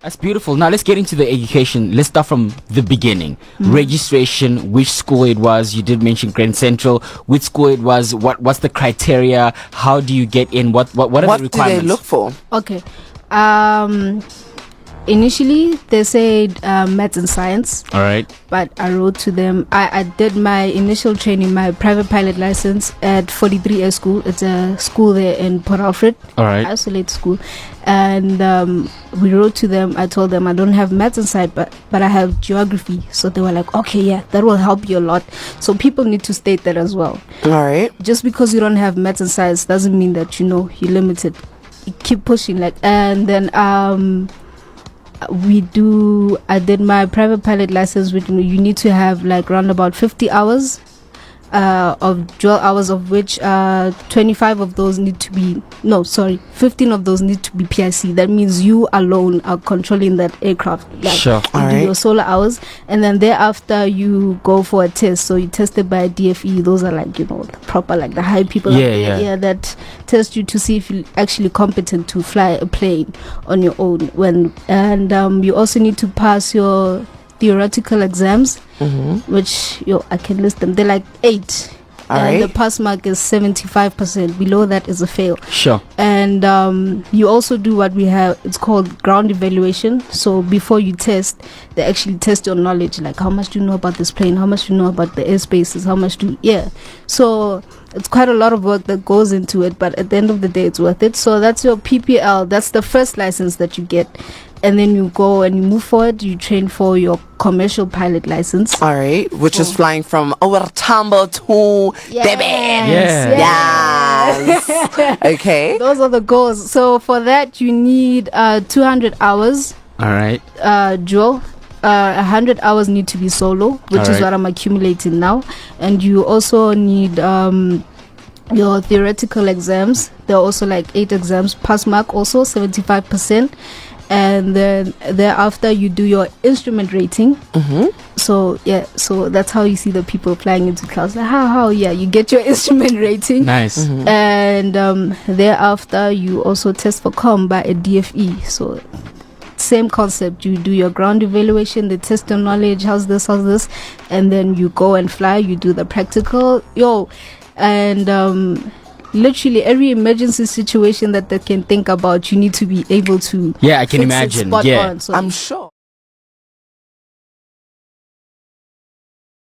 That's beautiful. Now let's get into the education. Let's start from the beginning. Registration, which school it was. You did mention Grand Central. Which school it was. What's the criteria? How do you get in? What are the requirements? What do they look for? Okay. Initially, they said maths and science. All right. But I wrote to them. I did my initial training, my private pilot license at 43A School. It's a school there in Port Alfred. All right. Isolate school. And we wrote to them. I told them I don't have maths and science, but I have geography. So they were like, okay, yeah, that will help you a lot. So people need to state that as well. All right. Just because you don't have maths and science doesn't mean that, you're limited. You keep pushing. And then I did my private pilot license, which you need to have around about 50 hours of dual hours, of which 25 of those 15 of those need to be PIC. That means you alone are controlling that aircraft. Sure. You do your solar hours, and then thereafter you go for a test. So you tested by a DFE. Those are the proper, the high people that test you to see if you're actually competent to fly a plane on your own. You also need to pass your theoretical exams, which I can list them. They're 8. And the pass mark is 75%. Below that is a fail. Sure. And you also do what we have. It's called ground evaluation. So before you test, they actually test your knowledge. How much do you know about this plane? How much do you know about the airspaces? So it's quite a lot of work that goes into it. But at the end of the day, it's worth it. So that's your PPL. That's the first license that you get. And then you go and you move forward. You train for your commercial pilot license. All right, which is flying from Tambo to Durban. Yes. Okay. Those are the goals. So for that, you need 200 hours. All right. Dual. 100 hours need to be solo, which is what I'm accumulating now. And you also need your theoretical exams. There are also 8 exams. Pass mark also 75%. And then thereafter you do your instrument rating. So that's how you see the people flying into class. You get your instrument rating. Nice. And thereafter you also test for comm by a DFE. So same concept. You do your ground evaluation, they test your knowledge, how's this, and then you go and fly. You do the practical. And literally every emergency situation that they can think about, you need to be able to I can imagine. spot on. So I'm sure.